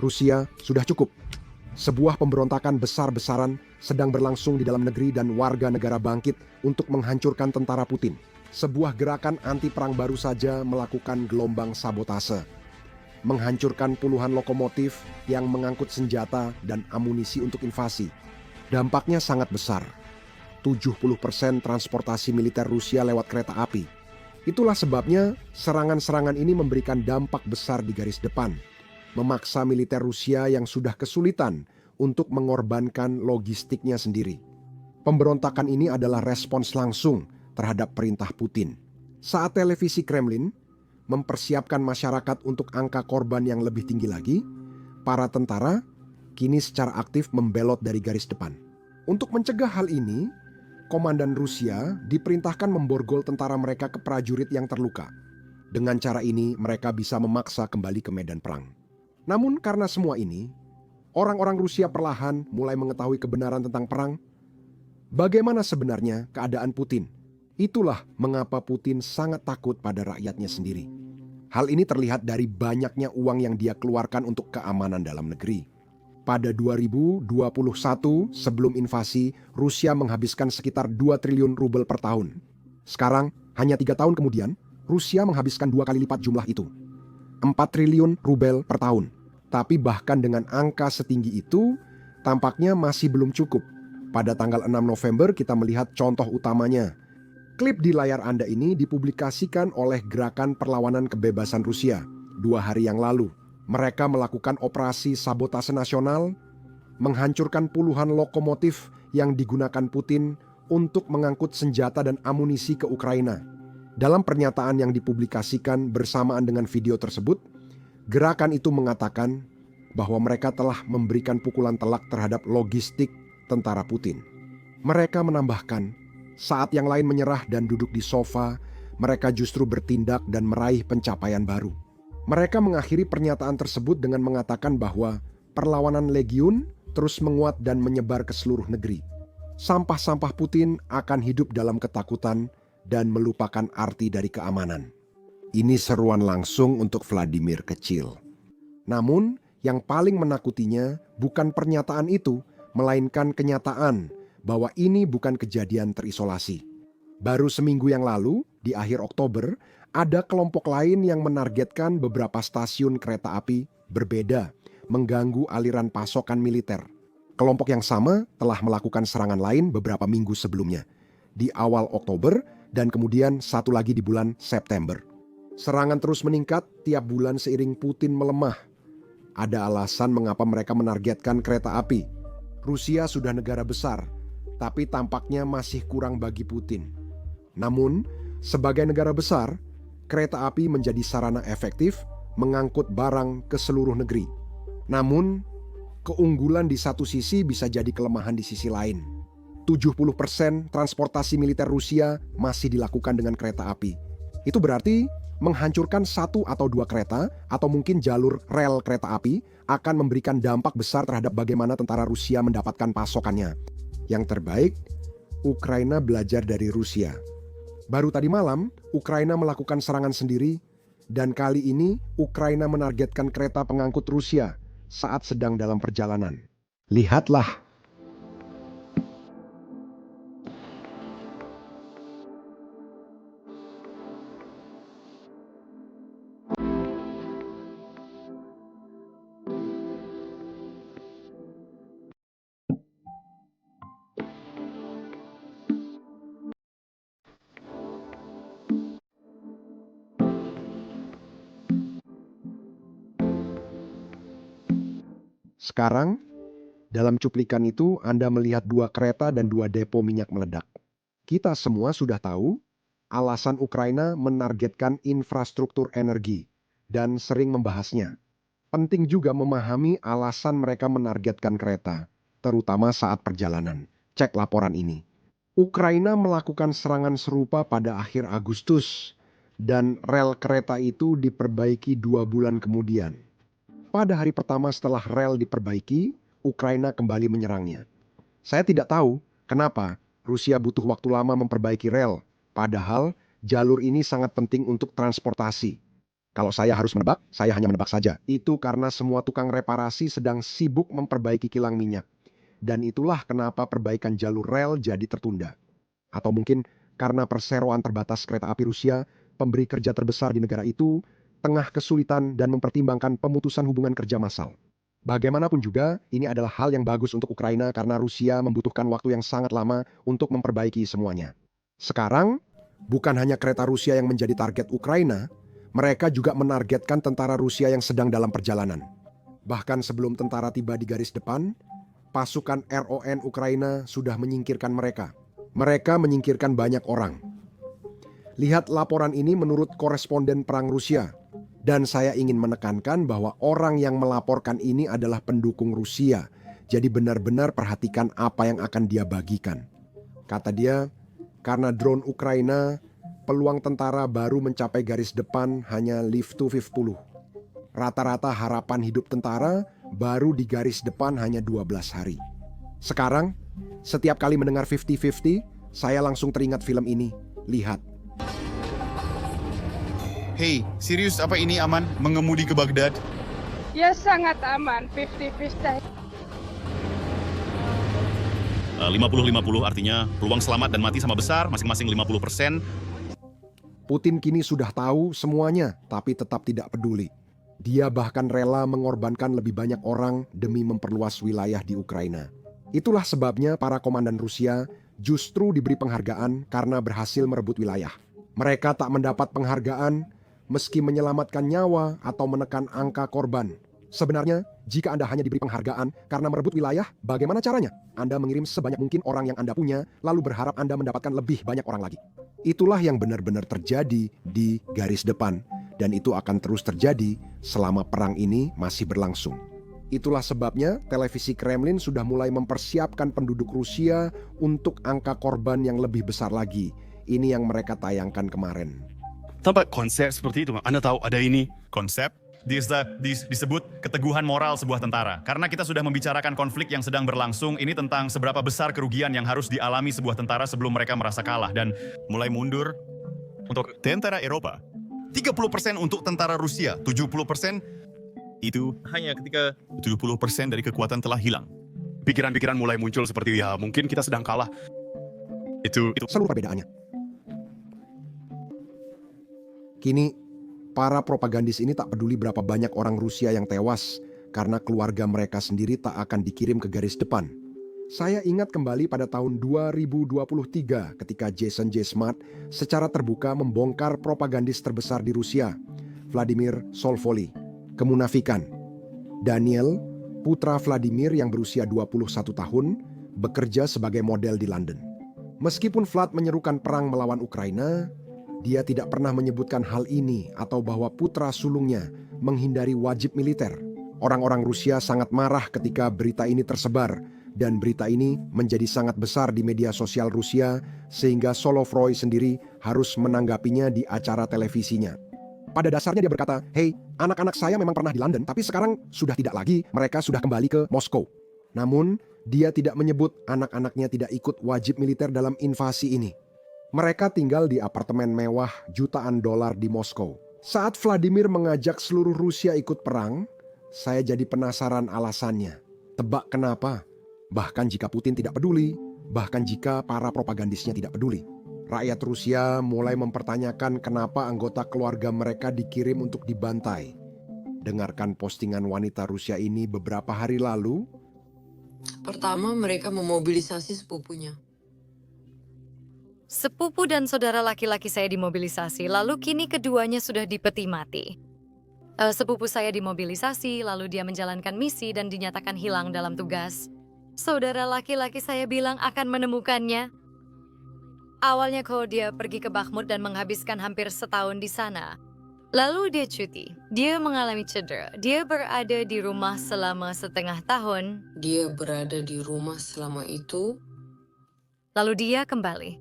Rusia sudah cukup. Sebuah pemberontakan besar-besaran sedang berlangsung di dalam negeri dan warga negara bangkit untuk menghancurkan tentara Putin. Sebuah gerakan anti perang baru saja melakukan gelombang sabotase, menghancurkan puluhan lokomotif yang mengangkut senjata dan amunisi untuk invasi. Dampaknya sangat besar. 70% transportasi militer Rusia lewat kereta api. Itulah sebabnya serangan-serangan ini memberikan dampak besar di garis depan, memaksa militer Rusia yang sudah kesulitan untuk mengorbankan logistiknya sendiri. Pemberontakan ini adalah respons langsung terhadap perintah Putin. Saat televisi Kremlin mempersiapkan masyarakat untuk angka korban yang lebih tinggi lagi, para tentara kini secara aktif membelot dari garis depan. Untuk mencegah hal ini, komandan Rusia diperintahkan memborgol tentara mereka ke prajurit yang terluka. Dengan cara ini, mereka bisa memaksa kembali ke medan perang. Namun karena semua ini, orang-orang Rusia perlahan mulai mengetahui kebenaran tentang perang. Bagaimana sebenarnya keadaan Putin? Itulah mengapa Putin sangat takut pada rakyatnya sendiri. Hal ini terlihat dari banyaknya uang yang dia keluarkan untuk keamanan dalam negeri. Pada 2021, sebelum invasi, Rusia menghabiskan sekitar 2 triliun rubel per tahun. Sekarang, hanya 3 tahun kemudian, Rusia menghabiskan 2 kali lipat jumlah itu. 4 triliun rubel per tahun. Tapi bahkan dengan angka setinggi itu, tampaknya masih belum cukup. Pada tanggal 6 November kita melihat contoh utamanya. Klip di layar Anda ini dipublikasikan oleh Gerakan Perlawanan Kebebasan Rusia 2 hari yang lalu. Mereka melakukan operasi sabotase nasional, menghancurkan puluhan lokomotif yang digunakan Putin untuk mengangkut senjata dan amunisi ke Ukraina. Dalam pernyataan yang dipublikasikan bersamaan dengan video tersebut, gerakan itu mengatakan bahwa mereka telah memberikan pukulan telak terhadap logistik tentara Putin. Mereka menambahkan, saat yang lain menyerah dan duduk di sofa, mereka justru bertindak dan meraih pencapaian baru. Mereka mengakhiri pernyataan tersebut dengan mengatakan bahwa perlawanan Legiun terus menguat dan menyebar ke seluruh negeri. Sampah-sampah Putin akan hidup dalam ketakutan dan melupakan arti dari keamanan. Ini seruan langsung untuk Vladimir kecil. Namun, yang paling menakutinya bukan pernyataan itu, melainkan kenyataan bahwa ini bukan kejadian terisolasi. Baru seminggu yang lalu, di akhir Oktober, ada kelompok lain yang menargetkan beberapa stasiun kereta api berbeda, mengganggu aliran pasokan militer. Kelompok yang sama telah melakukan serangan lain beberapa minggu sebelumnya, di awal Oktober dan kemudian satu lagi di bulan September. Serangan terus meningkat tiap bulan seiring Putin melemah. Ada alasan mengapa mereka menargetkan kereta api. Rusia sudah negara besar, tapi tampaknya masih kurang bagi Putin. Namun, sebagai negara besar, kereta api menjadi sarana efektif mengangkut barang ke seluruh negeri. Namun, keunggulan di satu sisi bisa jadi kelemahan di sisi lain. 70% transportasi militer Rusia masih dilakukan dengan kereta api. Itu berarti menghancurkan 1 atau 2 kereta atau mungkin jalur rel kereta api akan memberikan dampak besar terhadap bagaimana tentara Rusia mendapatkan pasokannya. Yang terbaik, Ukraina belajar dari Rusia. Baru tadi malam, Ukraina melakukan serangan sendiri, dan kali ini Ukraina menargetkan kereta pengangkut Rusia saat sedang dalam perjalanan. Lihatlah. Sekarang, dalam cuplikan itu Anda melihat 2 kereta dan 2 depo minyak meledak. Kita semua sudah tahu alasan Ukraina menargetkan infrastruktur energi dan sering membahasnya. Penting juga memahami alasan mereka menargetkan kereta, terutama saat perjalanan. Cek laporan ini. Ukraina melakukan serangan serupa pada akhir Agustus, dan rel kereta itu diperbaiki 2 bulan kemudian. Pada hari pertama setelah rel diperbaiki, Ukraina kembali menyerangnya. Saya tidak tahu kenapa Rusia butuh waktu lama memperbaiki rel, padahal jalur ini sangat penting untuk transportasi. Kalau saya harus menebak, saya hanya menebak saja. Itu karena semua tukang reparasi sedang sibuk memperbaiki kilang minyak. Dan itulah kenapa perbaikan jalur rel jadi tertunda. Atau mungkin karena perseroan terbatas kereta api Rusia, pemberi kerja terbesar di negara itu, tengah kesulitan dan mempertimbangkan pemutusan hubungan kerja massal. Bagaimanapun juga, ini adalah hal yang bagus untuk Ukraina karena Rusia membutuhkan waktu yang sangat lama untuk memperbaiki semuanya. Sekarang, bukan hanya kereta Rusia yang menjadi target Ukraina, mereka juga menargetkan tentara Rusia yang sedang dalam perjalanan. Bahkan sebelum tentara tiba di garis depan, pasukan RON Ukraina sudah menyingkirkan mereka. Mereka menyingkirkan banyak orang. Lihat laporan ini menurut koresponden perang Rusia. Dan saya ingin menekankan bahwa orang yang melaporkan ini adalah pendukung Rusia. Jadi benar-benar perhatikan apa yang akan dia bagikan. Kata dia, karena drone Ukraina, peluang tentara baru mencapai garis depan hanya lift to 50. Rata-rata harapan hidup tentara baru di garis depan hanya 12 hari. Sekarang, setiap kali mendengar 50-50, saya langsung teringat film ini. Lihat. Hei, serius apa ini aman mengemudi ke Baghdad? Ya sangat aman, 50-50. 50-50 artinya peluang selamat dan mati sama besar, masing-masing 50%. Putin kini sudah tahu semuanya, tapi tetap tidak peduli. Dia bahkan rela mengorbankan lebih banyak orang demi memperluas wilayah di Ukraina. Itulah sebabnya para komandan Rusia justru diberi penghargaan karena berhasil merebut wilayah. Mereka tak mendapat penghargaan meski menyelamatkan nyawa atau menekan angka korban. Sebenarnya, jika Anda hanya diberi penghargaan karena merebut wilayah, bagaimana caranya? Anda mengirim sebanyak mungkin orang yang Anda punya, lalu berharap Anda mendapatkan lebih banyak orang lagi. Itulah yang benar-benar terjadi di garis depan, dan itu akan terus terjadi selama perang ini masih berlangsung. Itulah sebabnya televisi Kremlin sudah mulai mempersiapkan penduduk Rusia untuk angka korban yang lebih besar lagi. Ini yang mereka tayangkan kemarin. Tanpa konsep seperti itu, Anda tahu ada ini. Konsep disebut keteguhan moral sebuah tentara. Karena kita sudah membicarakan konflik yang sedang berlangsung, ini tentang seberapa besar kerugian yang harus dialami sebuah tentara sebelum mereka merasa kalah dan mulai mundur. Untuk tentara Eropa, 30% untuk tentara Rusia, 70% itu hanya ketika 70% dari kekuatan telah hilang. Pikiran-pikiran mulai muncul seperti, ya mungkin kita sedang kalah. Itu Seluruh perbedaannya. Kini, para propagandis ini tak peduli berapa banyak orang Rusia yang tewas karena keluarga mereka sendiri tak akan dikirim ke garis depan. Saya ingat kembali pada tahun 2023 ketika Jason J. Smart secara terbuka membongkar propagandis terbesar di Rusia, Vladimir Solvoly, kemunafikan. Daniel, putra Vladimir yang berusia 21 tahun, bekerja sebagai model di London. Meskipun Vlad menyerukan perang melawan Ukraina, dia tidak pernah menyebutkan hal ini atau bahwa putra sulungnya menghindari wajib militer. Orang-orang Rusia sangat marah ketika berita ini tersebar, dan berita ini menjadi sangat besar di media sosial Rusia sehingga Solovroy sendiri harus menanggapinya di acara televisinya. Pada dasarnya dia berkata, "Hei, anak-anak saya memang pernah di London, tapi sekarang sudah tidak lagi, mereka sudah kembali ke Moskow." Namun, dia tidak menyebut anak-anaknya tidak ikut wajib militer dalam invasi ini. Mereka tinggal di apartemen mewah jutaan dolar di Moskow. Saat Vladimir mengajak seluruh Rusia ikut perang, saya jadi penasaran alasannya. Tebak kenapa? Bahkan jika Putin tidak peduli, bahkan jika para propagandisnya tidak peduli. Rakyat Rusia mulai mempertanyakan kenapa anggota keluarga mereka dikirim untuk dibantai. Dengarkan postingan wanita Rusia ini beberapa hari lalu. Pertama, mereka memobilisasi sepupunya. Sepupu dan saudara laki-laki saya dimobilisasi, lalu kini keduanya sudah dipeti mati. Sepupu saya dimobilisasi, lalu dia menjalankan misi dan dinyatakan hilang dalam tugas. Saudara laki-laki saya bilang akan menemukannya. Awalnya dia pergi ke Bakhmut dan menghabiskan hampir setahun di sana. Lalu dia cuti, dia mengalami cedera, dia berada di rumah selama setengah tahun. Dia berada di rumah selama itu. Lalu dia kembali.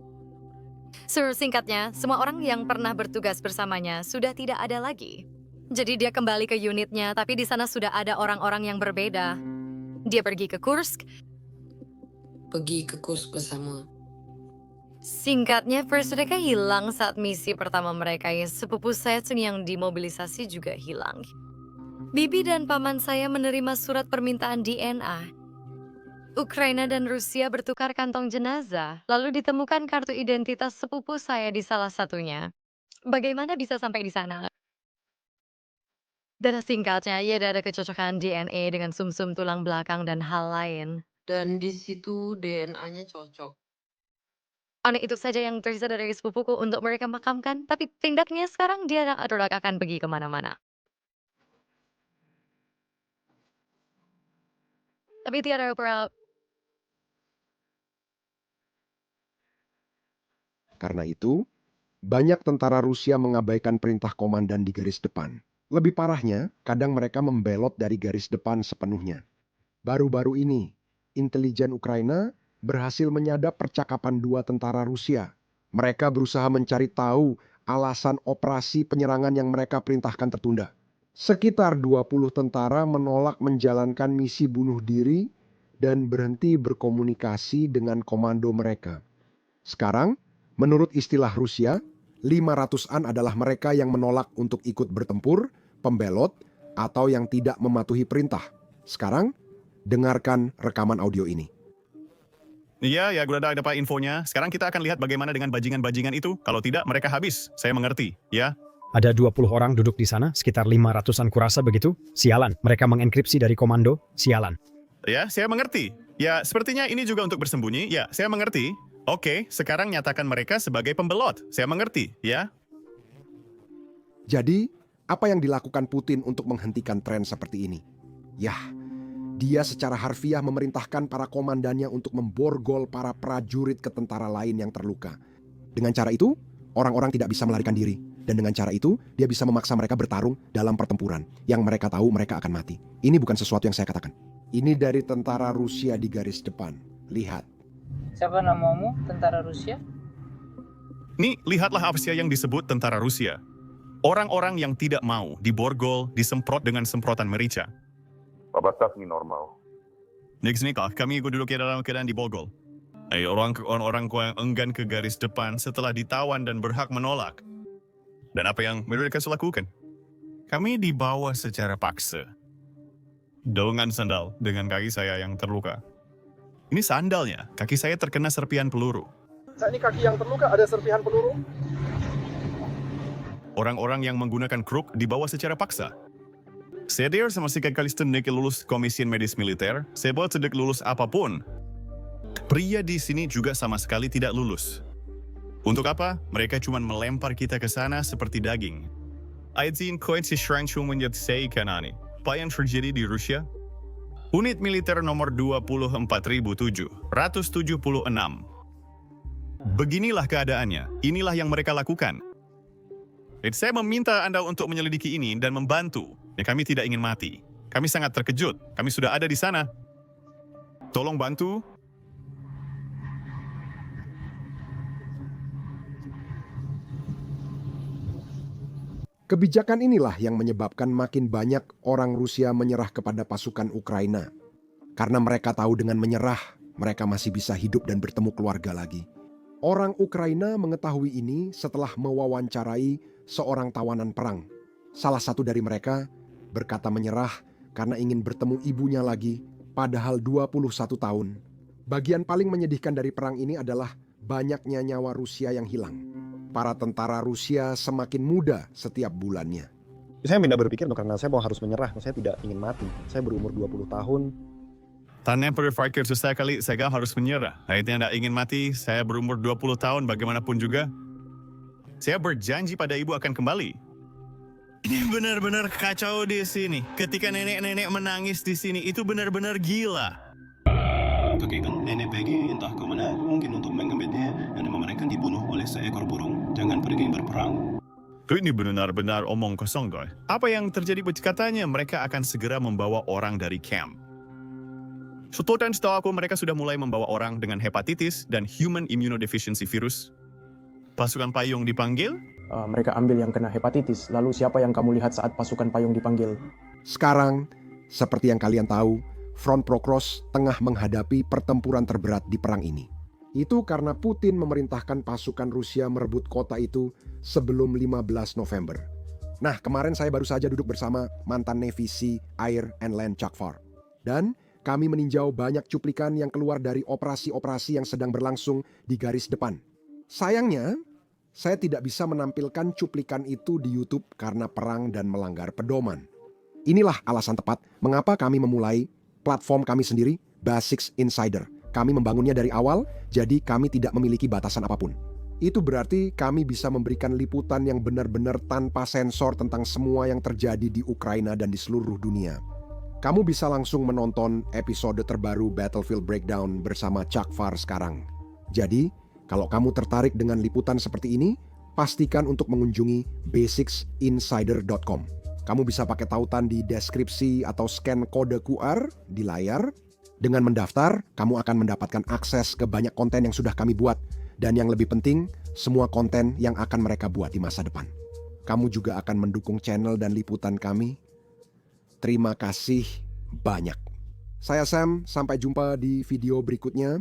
Singkatnya, semua orang yang pernah bertugas bersamanya sudah tidak ada lagi. Jadi dia kembali ke unitnya, tapi di sana sudah ada orang-orang yang berbeda. Dia pergi ke Kursk Pergi ke Kursk bersama. Singkatnya, first mereka hilang saat misi pertama mereka. Ya, sepupu saya yang dimobilisasi juga hilang. Bibi dan paman saya menerima surat permintaan DNA. Ukraina dan Rusia bertukar kantong jenazah, lalu ditemukan kartu identitas sepupu saya di salah satunya. Bagaimana bisa sampai di sana? Dan singkatnya, ya ada kecocokan DNA dengan sumsum tulang belakang dan hal lain. Dan di situ DNA-nya cocok. Aneh itu saja yang tersisa dari sepupuku untuk mereka makamkan, tapi tindaknya sekarang dia akan pergi kemana-mana. Tapi tiada Karena itu, banyak tentara Rusia mengabaikan perintah komandan di garis depan. Lebih parahnya, kadang mereka membelot dari garis depan sepenuhnya. Baru-baru ini, intelijen Ukraina berhasil menyadap percakapan dua tentara Rusia. Mereka berusaha mencari tahu alasan operasi penyerangan yang mereka perintahkan tertunda. Sekitar 20 tentara menolak menjalankan misi bunuh diri dan berhenti berkomunikasi dengan komando mereka. Sekarang, menurut istilah Rusia, 500-an adalah mereka yang menolak untuk ikut bertempur, pembelot, atau yang tidak mematuhi perintah. Sekarang, dengarkan rekaman audio ini. Iya, ya gue udah dapat infonya. Sekarang kita akan lihat bagaimana dengan bajingan-bajingan itu. Kalau tidak, mereka habis. Saya mengerti, ya. Ada 20 orang duduk di sana, sekitar 500-an kurasa begitu. Sialan, mereka mengenkripsi dari komando, sialan. Ya, saya mengerti. Ya, sepertinya ini juga untuk bersembunyi. Ya, saya mengerti. Oke, sekarang nyatakan mereka sebagai pembelot. Saya mengerti, ya. Jadi, apa yang dilakukan Putin untuk menghentikan tren seperti ini? Yah, dia secara harfiah memerintahkan para komandannya untuk memborgol para prajurit ke tentara lain yang terluka. Dengan cara itu, orang-orang tidak bisa melarikan diri. Dan dengan cara itu, dia bisa memaksa mereka bertarung dalam pertempuran yang mereka tahu mereka akan mati. Ini bukan sesuatu yang saya katakan. Ini dari tentara Rusia di garis depan. Lihat. Siapa namamu, tentara Rusia? Nih, lihatlah apa sih yang disebut tentara Rusia. Orang-orang yang tidak mau diborgol, disemprot dengan semprotan merica. Babatas normal. Nikah, kami duduk dalam keadaan diborgol. Orang-orang yang enggan ke garis depan setelah ditawan dan berhak menolak. Dan apa yang mereka lakukan? Kami dibawa secara paksa. Dengan sandal, dengan kaki saya yang terluka. Ini sandalnya, kaki saya terkena serpihan peluru. Ini kaki yang terluka, ada serpihan peluru. Orang-orang yang menggunakan kruk dibawa secara paksa. Saya dir sama si Kalisten lulus komisi medis militer, saya buat sedek lulus apapun. Pria di sini juga sama sekali tidak lulus. Untuk apa? Mereka cuma melempar kita ke sana seperti daging. Aizin koetsi shranchu menjadi kanani. Apa yang terjadi di Rusia? Unit militer nomor 24.776. Beginilah keadaannya. Inilah yang mereka lakukan. Dan saya meminta Anda untuk menyelidiki ini dan membantu. Ya, kami tidak ingin mati. Kami sangat terkejut. Kami sudah ada di sana. Tolong bantu. Kebijakan inilah yang menyebabkan makin banyak orang Rusia menyerah kepada pasukan Ukraina. Karena mereka tahu dengan menyerah, mereka masih bisa hidup dan bertemu keluarga lagi. Orang Ukraina mengetahui ini setelah mewawancarai seorang tawanan perang. Salah satu dari mereka berkata menyerah karena ingin bertemu ibunya lagi, padahal 21 tahun. Bagian paling menyedihkan dari perang ini adalah banyaknya nyawa Rusia yang hilang. Para tentara Rusia semakin muda setiap bulannya. Saya tidak berpikir karena saya mau harus menyerah, saya tidak ingin mati. Saya berumur 20 tahun. Tanpa berpikir sesekali, saya harus menyerah. Saya tidak ingin mati, saya berumur 20 tahun bagaimanapun juga. Saya berjanji pada ibu akan kembali. Ini benar-benar kacau di sini. Ketika nenek-nenek menangis di sini, itu benar-benar gila. Kakekkan nenek pergi entah ke mana, mungkin untuk mengambilnya dan mereka dibunuh oleh seekor burung. Jangan pergi berperang. Ini benar-benar omong kosong, guys. Apa yang terjadi katanya mereka akan segera membawa orang dari camp. Dan setahu aku mereka sudah mulai membawa orang dengan hepatitis dan human immunodeficiency virus. Pasukan payung dipanggil? Mereka ambil yang kena hepatitis. Lalu siapa yang kamu lihat saat pasukan payung dipanggil? Sekarang, seperti yang kalian tahu, Front Prokros tengah menghadapi pertempuran terberat di perang ini. Itu karena Putin memerintahkan pasukan Rusia merebut kota itu sebelum 15 November. Nah, kemarin saya baru saja duduk bersama mantan Navy Sea, Air, and Land Chuck Farr. Dan kami meninjau banyak cuplikan yang keluar dari operasi-operasi yang sedang berlangsung di garis depan. Sayangnya, saya tidak bisa menampilkan cuplikan itu di YouTube karena perang dan melanggar pedoman. Inilah alasan tepat mengapa kami memulai platform kami sendiri, Basics Insider. Kami membangunnya dari awal, jadi kami tidak memiliki batasan apapun. Itu berarti kami bisa memberikan liputan yang benar-benar tanpa sensor tentang semua yang terjadi di Ukraina dan di seluruh dunia. Kamu bisa langsung menonton episode terbaru Battlefield Breakdown bersama Chuck Farr sekarang. Jadi, kalau kamu tertarik dengan liputan seperti ini, pastikan untuk mengunjungi basicsinsider.com. Kamu bisa pakai tautan di deskripsi atau scan kode QR di layar. Dengan mendaftar, kamu akan mendapatkan akses ke banyak konten yang sudah kami buat. Dan yang lebih penting, semua konten yang akan mereka buat di masa depan. Kamu juga akan mendukung channel dan liputan kami. Terima kasih banyak. Saya Sam, sampai jumpa di video berikutnya.